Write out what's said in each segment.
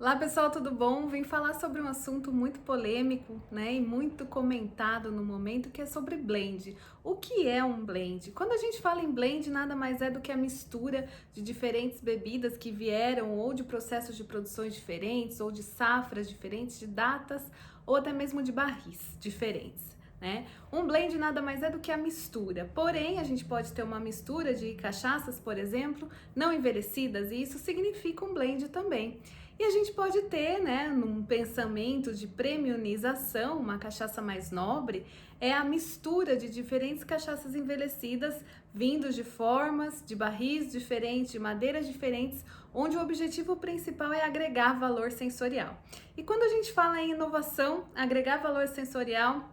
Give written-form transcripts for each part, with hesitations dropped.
Olá pessoal, tudo bom? Vim falar sobre um assunto muito polêmico, né, e muito comentado no momento, que é sobre blend. O que é um blend? Quando a gente fala em blend, nada mais é do que a mistura de diferentes bebidas que vieram ou de processos de produções diferentes, ou de safras diferentes, de datas, ou até mesmo de barris diferentes. Né? Um blend nada mais é do que a mistura, porém a gente pode ter uma mistura de cachaças, por exemplo, não envelhecidas, e isso significa um blend também. E a gente pode ter, né, num pensamento de premiumização, uma cachaça mais nobre, é a mistura de diferentes cachaças envelhecidas, vindos de formas, de barris diferentes, de madeiras diferentes, onde o objetivo principal é agregar valor sensorial. E quando a gente fala em inovação, agregar valor sensorial,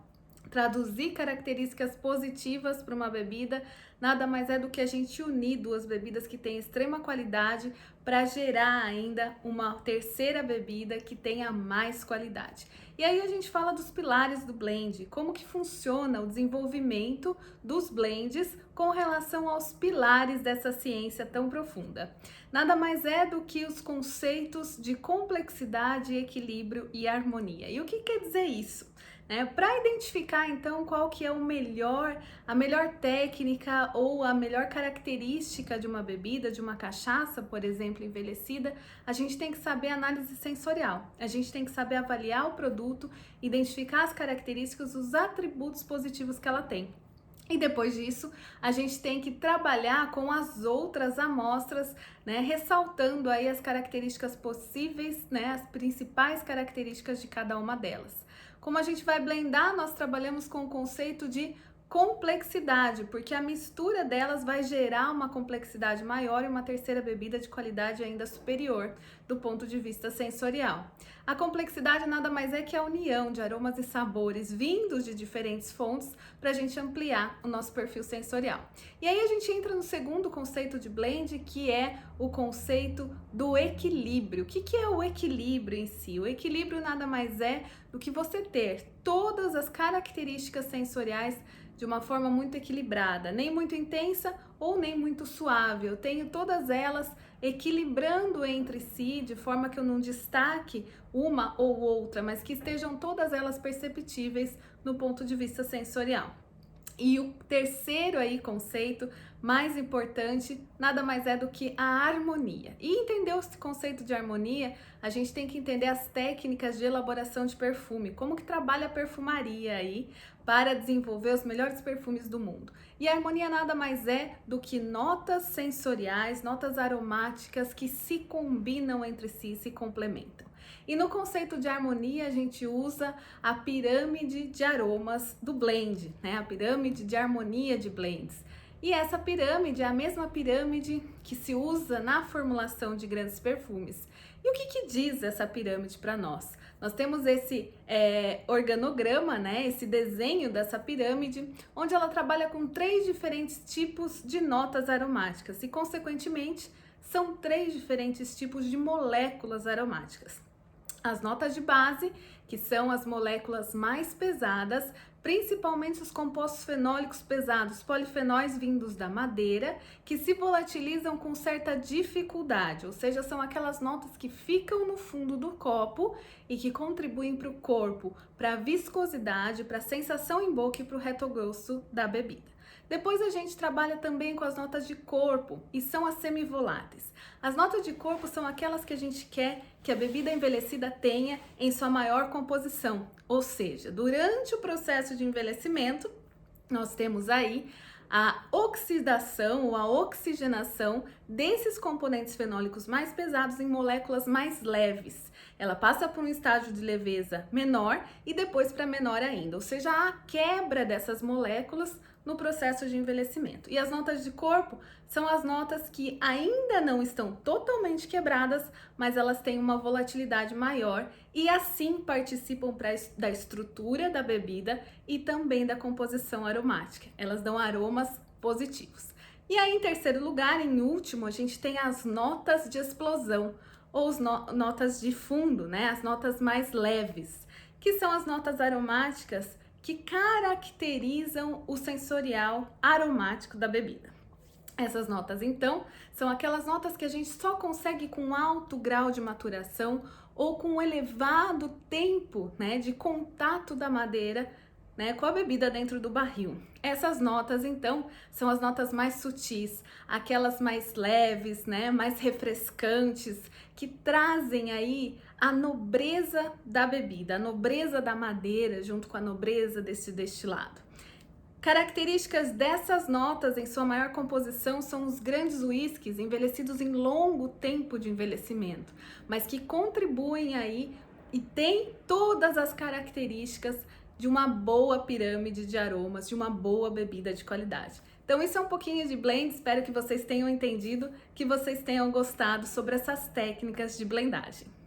traduzir características positivas para uma bebida, nada mais é do que a gente unir duas bebidas que têm extrema qualidade para gerar ainda uma terceira bebida que tenha mais qualidade. E aí a gente fala dos pilares do blend, como que funciona o desenvolvimento dos blends com relação aos pilares dessa ciência tão profunda. Nada mais é do que os conceitos de complexidade, equilíbrio e harmonia. E o que quer dizer isso? Para identificar então qual que é a melhor técnica ou a melhor característica de uma bebida, de uma cachaça, por exemplo, envelhecida, a gente tem que saber análise sensorial. A gente tem que saber avaliar o produto, identificar as características, os atributos positivos que ela tem. E depois disso, a gente tem que trabalhar com as outras amostras, né, ressaltando aí as características possíveis, né, as principais características de cada uma delas. Como a gente vai blendar, nós trabalhamos com o conceito de complexidade, porque a mistura delas vai gerar uma complexidade maior e uma terceira bebida de qualidade ainda superior do ponto de vista sensorial. A complexidade nada mais é que a união de aromas e sabores vindos de diferentes fontes para a gente ampliar o nosso perfil sensorial. E aí a gente entra no segundo conceito de blend, que é o conceito do equilíbrio. O que é o equilíbrio em si? O equilíbrio nada mais é do que você ter todas as características sensoriais de uma forma muito equilibrada, nem muito intensa ou nem muito suave. Eu tenho todas elas equilibrando entre si, de forma que eu não destaque uma ou outra, mas que estejam todas elas perceptíveis no ponto de vista sensorial. E o terceiro aí conceito mais importante nada mais é do que a harmonia. E entender esse conceito de harmonia, a gente tem que entender as técnicas de elaboração de perfume, como que trabalha a perfumaria aí para desenvolver os melhores perfumes do mundo. E a harmonia nada mais é do que notas sensoriais, notas aromáticas que se combinam entre si, se complementam. E no conceito de harmonia, a gente usa a pirâmide de aromas do blend, né? A pirâmide de harmonia de blends. E essa pirâmide é a mesma pirâmide que se usa na formulação de grandes perfumes. E o que diz essa pirâmide para nós? Nós temos esse organograma, né? Esse desenho dessa pirâmide, onde ela trabalha com 3 diferentes tipos de notas aromáticas e, consequentemente, são 3 diferentes tipos de moléculas aromáticas. As notas de base, que são as moléculas mais pesadas, principalmente os compostos fenólicos pesados, polifenóis vindos da madeira, que se volatilizam com certa dificuldade, ou seja, são aquelas notas que ficam no fundo do copo e que contribuem para o corpo, para a viscosidade, para a sensação em boca e para o retrogosto da bebida. Depois a gente trabalha também com as notas de corpo e são as semivoláteis. As notas de corpo são aquelas que a gente quer que a bebida envelhecida tenha em sua maior composição, ou seja, durante o processo de envelhecimento, nós temos aí a oxidação ou a oxigenação desses componentes fenólicos mais pesados em moléculas mais leves. Ela passa por um estágio de leveza menor e depois para menor ainda, ou seja, a quebra dessas moléculas no processo de envelhecimento. E as notas de corpo são as notas que ainda não estão totalmente quebradas, mas elas têm uma volatilidade maior e assim participam da estrutura da bebida e também da composição aromática. Elas dão aromas positivos. E aí, em terceiro lugar, em último, a gente tem as notas de explosão ou as notas de fundo, né? As notas mais leves, que são as notas aromáticas que caracterizam o sensorial aromático da bebida. Essas notas, então, são aquelas notas que a gente só consegue com alto grau de maturação ou com um elevado tempo, né, de contato da madeira, né, com a bebida dentro do barril. Essas notas, então, são as notas mais sutis, aquelas mais leves, né, mais refrescantes, que trazem aí a nobreza da bebida, a nobreza da madeira junto com a nobreza desse destilado. Características dessas notas em sua maior composição são os grandes whiskies envelhecidos em longo tempo de envelhecimento, mas que contribuem aí e têm todas as características de uma boa pirâmide de aromas, de uma boa bebida de qualidade. Então isso é um pouquinho de blend, espero que vocês tenham entendido, que vocês tenham gostado sobre essas técnicas de blendagem.